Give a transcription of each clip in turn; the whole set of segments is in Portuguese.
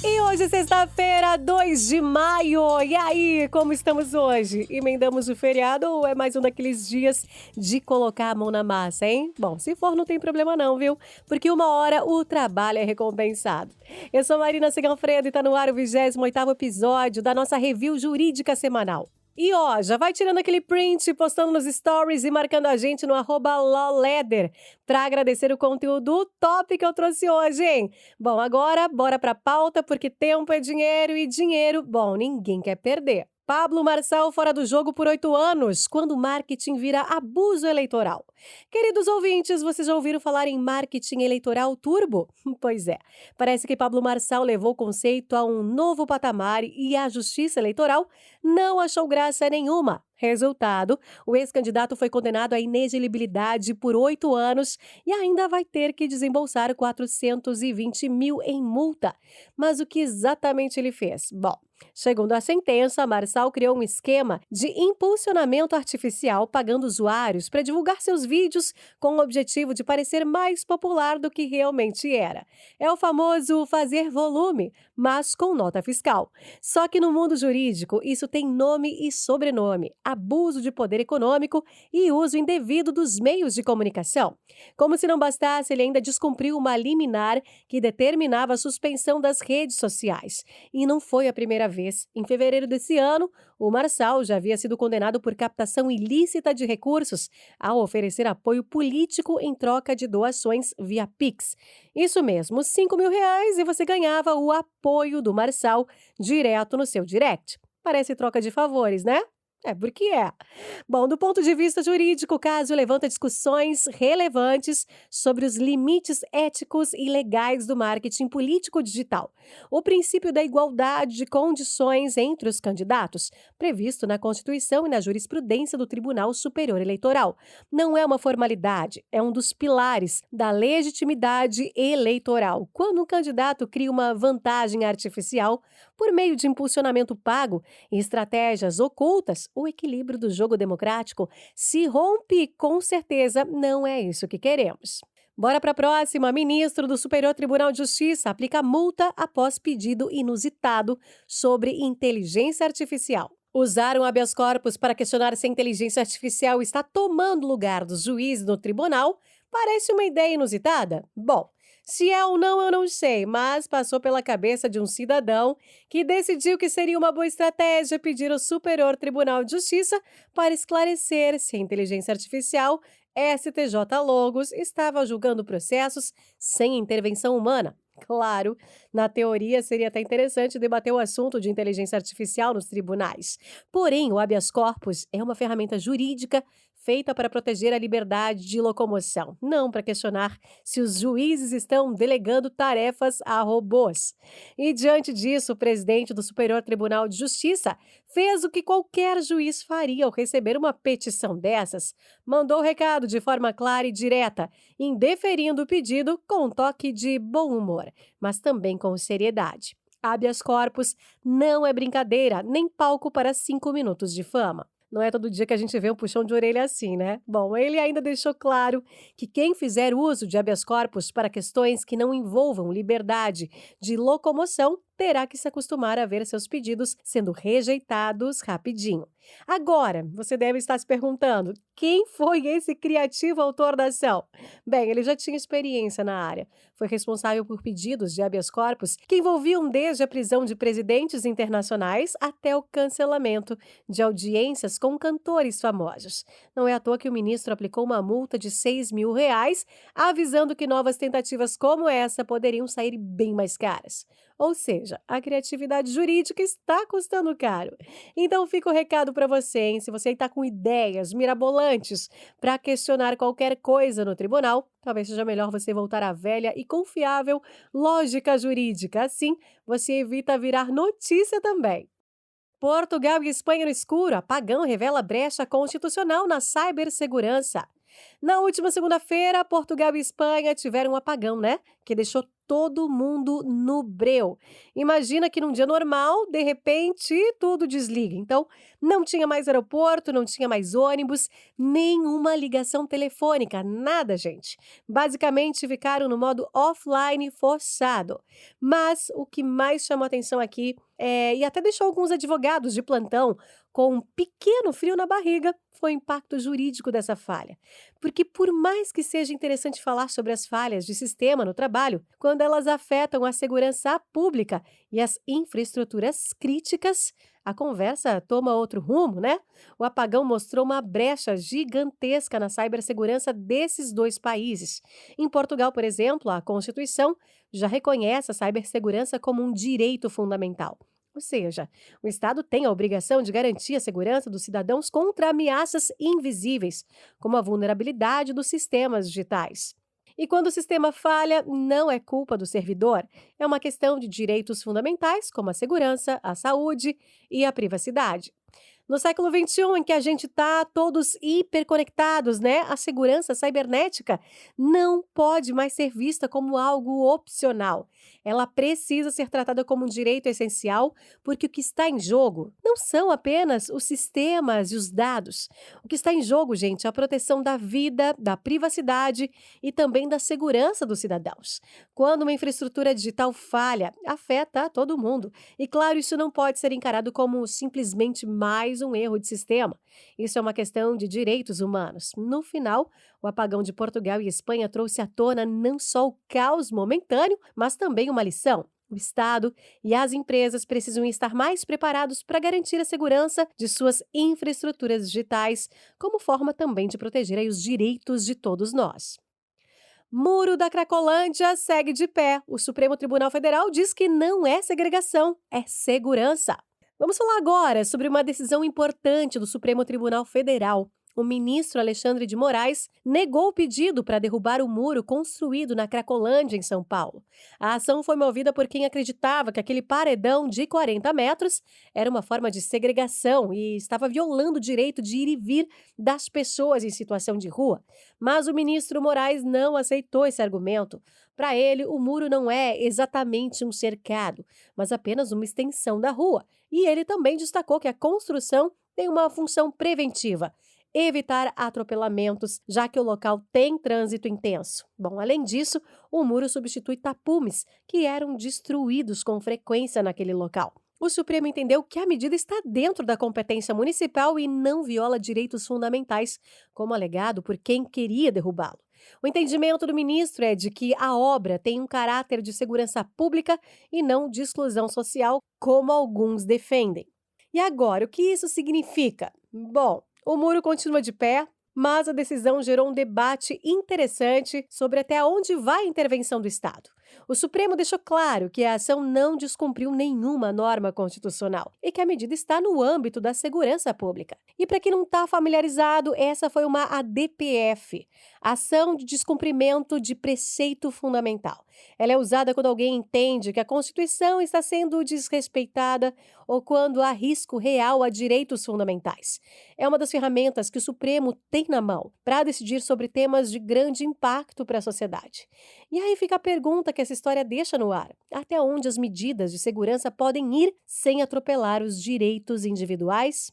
E hoje, sexta-feira, 2 de maio. E aí, como estamos hoje? Emendamos o feriado ou é mais um daqueles dias de colocar a mão na massa, hein? Bom, se for, não tem problema não, viu? Porque uma hora o trabalho é recompensado. Eu sou Marina Seganfredo e tá no ar o 28º episódio da nossa review jurídica semanal. E ó, já vai tirando aquele print, postando nos stories e marcando a gente no @lawleder para agradecer o conteúdo top que eu trouxe hoje, hein? Bom, agora bora pra pauta, porque tempo é dinheiro e dinheiro, bom, ninguém quer perder. Pablo Marçal fora do jogo por 8 anos, quando o marketing vira abuso eleitoral. Queridos ouvintes, vocês já ouviram falar em marketing eleitoral turbo? Pois é, parece que Pablo Marçal levou o conceito a um novo patamar e a Justiça Eleitoral não achou graça nenhuma. Resultado, o ex-candidato foi condenado à inelegibilidade por 8 anos e ainda vai ter que desembolsar 420 mil em multa. Mas o que exatamente ele fez? Bom, segundo a sentença, Marçal criou um esquema de impulsionamento artificial pagando usuários para divulgar seus vídeos com o objetivo de parecer mais popular do que realmente era. É o famoso fazer volume, mas com nota fiscal. Só que no mundo jurídico, isso tem nome e sobrenome: abuso de poder econômico e uso indevido dos meios de comunicação. Como se não bastasse, ele ainda descumpriu uma liminar que determinava a suspensão das redes sociais. E não foi a primeira vez. Em fevereiro desse ano, o Marçal já havia sido condenado por captação ilícita de recursos ao oferecer apoio político em troca de doações via Pix. Isso mesmo, R$ 5.000 e você ganhava o apoio do Marçal direto no seu direct. Parece troca de favores, né? É porque é. Bom, do ponto de vista jurídico, o caso levanta discussões relevantes sobre os limites éticos e legais do marketing político digital. O princípio da igualdade de condições entre os candidatos, previsto na Constituição e na jurisprudência do Tribunal Superior Eleitoral, não é uma formalidade, é um dos pilares da legitimidade eleitoral. Quando um candidato cria uma vantagem artificial por meio de impulsionamento pago e estratégias ocultas, o equilíbrio do jogo democrático se rompe e, com certeza, não é isso que queremos. Bora para a próxima. Ministro do Superior Tribunal de Justiça aplica multa após pedido inusitado sobre inteligência artificial. Usar um habeas corpus para questionar se a inteligência artificial está tomando lugar dos juízes no tribunal parece uma ideia inusitada? Bom, se é ou não, eu não sei, mas passou pela cabeça de um cidadão que decidiu que seria uma boa estratégia pedir ao Superior Tribunal de Justiça para esclarecer se a inteligência artificial STJ Logos estava julgando processos sem intervenção humana. Claro, na teoria seria até interessante debater o assunto de inteligência artificial nos tribunais. Porém, o habeas corpus é uma ferramenta jurídica feita para proteger a liberdade de locomoção, não para questionar se os juízes estão delegando tarefas a robôs. E diante disso, o presidente do Superior Tribunal de Justiça fez o que qualquer juiz faria ao receber uma petição dessas. Mandou o recado de forma clara e direta, indeferindo o pedido com um toque de bom humor, mas também com seriedade. Habeas corpus não é brincadeira, nem palco para 5 minutos de fama. Não é todo dia que a gente vê um puxão de orelha assim, né? Bom, ele ainda deixou claro que quem fizer uso de habeas corpus para questões que não envolvam liberdade de locomoção terá que se acostumar a ver seus pedidos sendo rejeitados rapidinho. Agora, você deve estar se perguntando, quem foi esse criativo autor da ação? Bem, ele já tinha experiência na área. Foi responsável por pedidos de habeas corpus que envolviam desde a prisão de presidentes internacionais até o cancelamento de audiências com cantores famosos. Não é à toa que o ministro aplicou uma multa de R$ 6.000, avisando que novas tentativas como essa poderiam sair bem mais caras. Ou seja, a criatividade jurídica está custando caro. Então fica o recado para você, hein? Se você está com ideias mirabolantes para questionar qualquer coisa no tribunal, talvez seja melhor você voltar à velha e confiável lógica jurídica. Assim, você evita virar notícia também. Portugal e Espanha no escuro. Apagão revela brecha constitucional na cibersegurança. Na última segunda-feira, Portugal e Espanha tiveram um apagão, né? Que deixou todo mundo no breu. Imagina que num dia normal, de repente, tudo desliga. Então, não tinha mais aeroporto, não tinha mais ônibus, nenhuma ligação telefônica, nada, gente. Basicamente, ficaram no modo offline forçado. Mas o que mais chamou atenção aqui e até deixou alguns advogados de plantão com um pequeno frio na barriga, foi o impacto jurídico dessa falha. Porque, por mais que seja interessante falar sobre as falhas de sistema no trabalho, quando elas afetam a segurança pública e as infraestruturas críticas, a conversa toma outro rumo, né? O apagão mostrou uma brecha gigantesca na cibersegurança desses dois países. Em Portugal, por exemplo, a Constituição já reconhece a cibersegurança como um direito fundamental. Ou seja, o Estado tem a obrigação de garantir a segurança dos cidadãos contra ameaças invisíveis, como a vulnerabilidade dos sistemas digitais. E quando o sistema falha, não é culpa do servidor, é uma questão de direitos fundamentais, como a segurança, a saúde e a privacidade. No século XXI, em que a gente está todos hiperconectados, né? A segurança cibernética não pode mais ser vista como algo opcional. Ela precisa ser tratada como um direito essencial, porque o que está em jogo não são apenas os sistemas e os dados. O que está em jogo, gente, é a proteção da vida, da privacidade e também da segurança dos cidadãos. Quando uma infraestrutura digital falha, afeta todo mundo. E claro, isso não pode ser encarado como simplesmente mais um erro de sistema. Isso é uma questão de direitos humanos. No final, o apagão de Portugal e Espanha trouxe à tona não só o caos momentâneo, mas também uma lição. O Estado e as empresas precisam estar mais preparados para garantir a segurança de suas infraestruturas digitais, como forma também de proteger aí os direitos de todos nós. Muro da Cracolândia segue de pé. O Supremo Tribunal Federal diz que não é segregação, é segurança. Vamos falar agora sobre uma decisão importante do Supremo Tribunal Federal. O ministro Alexandre de Moraes negou o pedido para derrubar o muro construído na Cracolândia, em São Paulo. A ação foi movida por quem acreditava que aquele paredão de 40 metros era uma forma de segregação e estava violando o direito de ir e vir das pessoas em situação de rua. Mas o ministro Moraes não aceitou esse argumento. Para ele, o muro não é exatamente um cercado, mas apenas uma extensão da rua. E ele também destacou que a construção tem uma função preventiva: evitar atropelamentos, já que o local tem trânsito intenso. Bom, além disso, o muro substitui tapumes, que eram destruídos com frequência naquele local. O Supremo entendeu que a medida está dentro da competência municipal e não viola direitos fundamentais, como alegado por quem queria derrubá-lo. O entendimento do ministro é de que a obra tem um caráter de segurança pública e não de exclusão social, como alguns defendem. E agora, o que isso significa? Bom, o muro continua de pé, mas a decisão gerou um debate interessante sobre até onde vai a intervenção do Estado. O Supremo deixou claro que a ação não descumpriu nenhuma norma constitucional e que a medida está no âmbito da segurança pública. E para quem não está familiarizado, essa foi uma ADPF, Ação de Descumprimento de Preceito Fundamental. Ela é usada quando alguém entende que a Constituição está sendo desrespeitada ou quando há risco real a direitos fundamentais. É uma das ferramentas que o Supremo tem na mão para decidir sobre temas de grande impacto para a sociedade. E aí fica a pergunta que essa história deixa no ar: até onde as medidas de segurança podem ir sem atropelar os direitos individuais?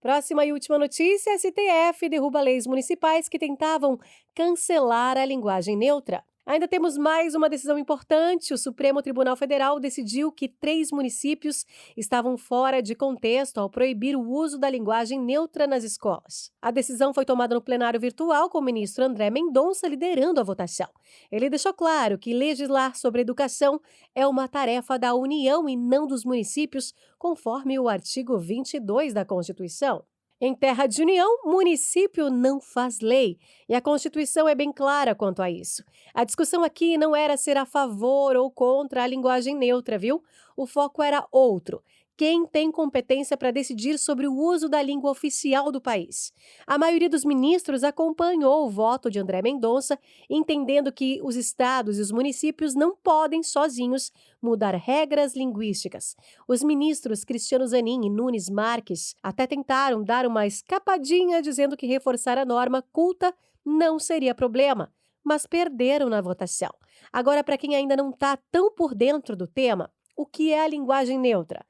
Próxima e última notícia: STF derruba leis municipais que tentavam cancelar a linguagem neutra. Ainda temos mais uma decisão importante. O Supremo Tribunal Federal decidiu que 3 municípios estavam fora de contexto ao proibir o uso da linguagem neutra nas escolas. A decisão foi tomada no plenário virtual com o ministro André Mendonça liderando a votação. Ele deixou claro que legislar sobre educação é uma tarefa da União e não dos municípios, conforme o artigo 22 da Constituição. Em terra de união, município não faz lei, e a Constituição é bem clara quanto a isso. A discussão aqui não era ser a favor ou contra a linguagem neutra, viu? O foco era outro: quem tem competência para decidir sobre o uso da língua oficial do país. A maioria dos ministros acompanhou o voto de André Mendonça, entendendo que os estados e os municípios não podem sozinhos mudar regras linguísticas. Os ministros Cristiano Zanin e Nunes Marques até tentaram dar uma escapadinha dizendo que reforçar a norma culta não seria problema, mas perderam na votação. Agora, para quem ainda não está tão por dentro do tema, o que é a linguagem neutra?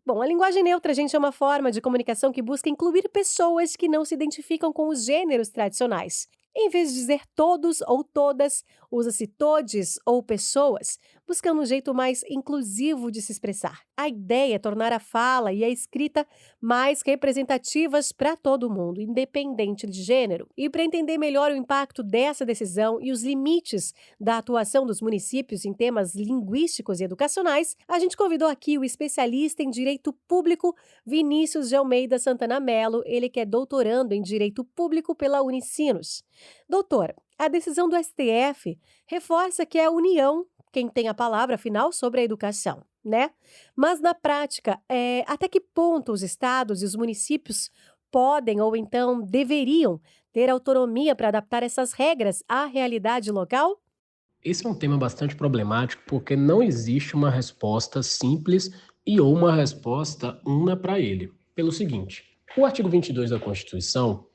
Bom, a linguagem neutra, gente, é uma forma de comunicação que busca incluir pessoas que não se identificam com os gêneros tradicionais. Em vez de dizer todos ou todas, usa-se todes ou pessoas, buscando um jeito mais inclusivo de se expressar. A ideia é tornar a fala e a escrita mais representativas para todo mundo, independente de gênero. E para entender melhor o impacto dessa decisão e os limites da atuação dos municípios em temas linguísticos e educacionais, a gente convidou aqui o especialista em Direito Público, Vinícius de Almeida Santana Melo, ele que é doutorando em Direito Público pela Unicinos. Doutor, a decisão do STF reforça que é a União quem tem a palavra final sobre a educação, né? Mas na prática, até que ponto os estados e os municípios podem ou então deveriam ter autonomia para adaptar essas regras à realidade local? Esse é um tema bastante problemático porque não existe uma resposta simples e ou uma resposta una para ele. Pelo seguinte, o artigo 22 da Constituição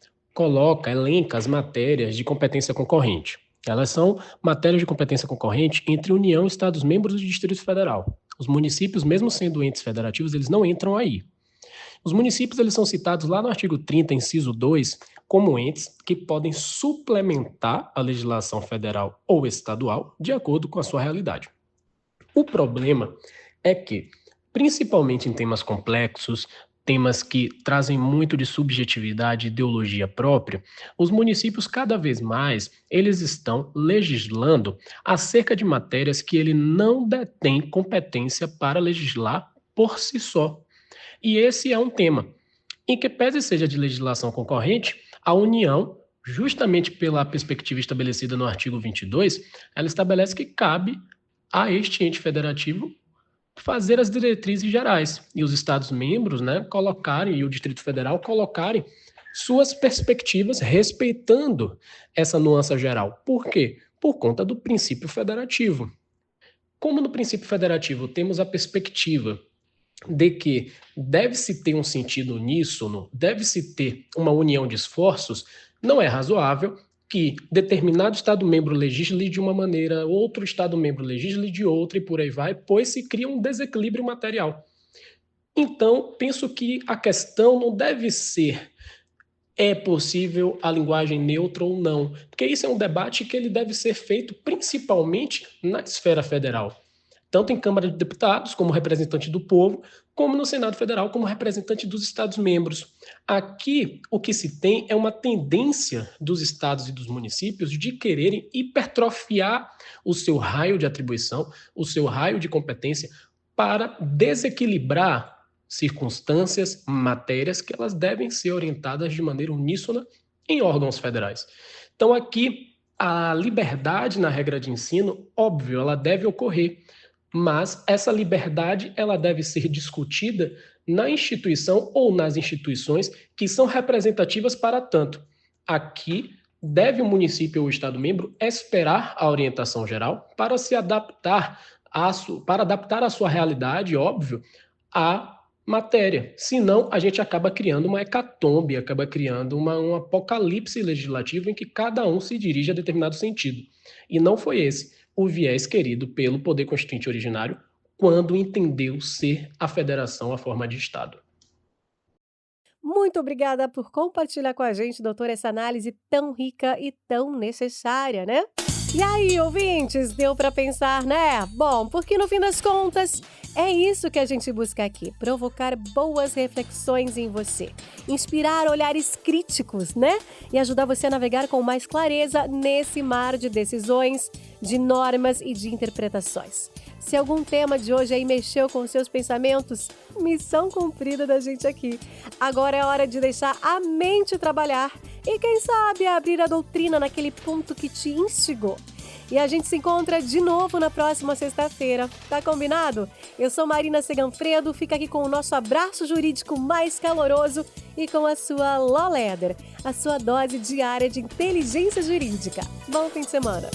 elenca as matérias de competência concorrente. Elas são matérias de competência concorrente entre União, Estados-membros e Distrito Federal. Os municípios, mesmo sendo entes federativos, eles não entram aí. Os municípios eles são citados lá no artigo 30, inciso 2, como entes que podem suplementar a legislação federal ou estadual de acordo com a sua realidade. O problema é que, principalmente em temas complexos, temas que trazem muito de subjetividade e ideologia própria, os municípios cada vez mais eles estão legislando acerca de matérias que ele não detém competência para legislar por si só. E esse é um tema em que, pese seja de legislação concorrente, a União, justamente pela perspectiva estabelecida no artigo 22, ela estabelece que cabe a este ente federativo fazer as diretrizes gerais e os Estados-membros, colocarem, e o Distrito Federal colocarem suas perspectivas respeitando essa nuance geral. Por quê? Por conta do princípio federativo. Como no princípio federativo temos a perspectiva de que deve-se ter um sentido uníssono, deve-se ter uma união de esforços, não é razoável que determinado Estado-membro legisle de uma maneira, outro Estado-membro legisle de outra e por aí vai, pois se cria um desequilíbrio material. Então, penso que a questão não deve ser é possível a linguagem neutra ou não, porque isso é um debate que ele deve ser feito principalmente na esfera federal, tanto em Câmara de Deputados, como representante do povo, como no Senado Federal, como representante dos Estados-membros. Aqui, o que se tem é uma tendência dos estados e dos municípios de quererem hipertrofiar o seu raio de atribuição, o seu raio de competência, para desequilibrar circunstâncias, matérias que elas devem ser orientadas de maneira uníssona em órgãos federais. Então, aqui, a liberdade na regra de ensino, óbvio, ela deve ocorrer, mas essa liberdade ela deve ser discutida na instituição ou nas instituições que são representativas para tanto. Aqui, deve o município ou o Estado-membro esperar a orientação geral para se adaptar para adaptar a sua realidade, óbvio, à matéria. Senão, a gente acaba criando uma hecatombe, acaba criando um apocalipse legislativo em que cada um se dirige a determinado sentido. E não foi esse o viés querido pelo Poder Constituinte originário quando entendeu ser a federação a forma de Estado. Muito obrigada por compartilhar com a gente, doutor, essa análise tão rica e tão necessária, né? E aí, ouvintes, deu para pensar, né? Bom, porque no fim das contas, é isso que a gente busca aqui, provocar boas reflexões em você, inspirar olhares críticos, né? E ajudar você a navegar com mais clareza nesse mar de decisões, de normas e de interpretações. Se algum tema de hoje aí mexeu com seus pensamentos, missão cumprida da gente aqui. Agora é hora de deixar a mente trabalhar e, quem sabe, abrir a doutrina naquele ponto que te instigou. E a gente se encontra de novo na próxima sexta-feira. Tá combinado? Eu sou Marina Seganfredo, fica aqui com o nosso abraço jurídico mais caloroso e com a sua Law Letter, a sua dose diária de inteligência jurídica. Bom fim de semana!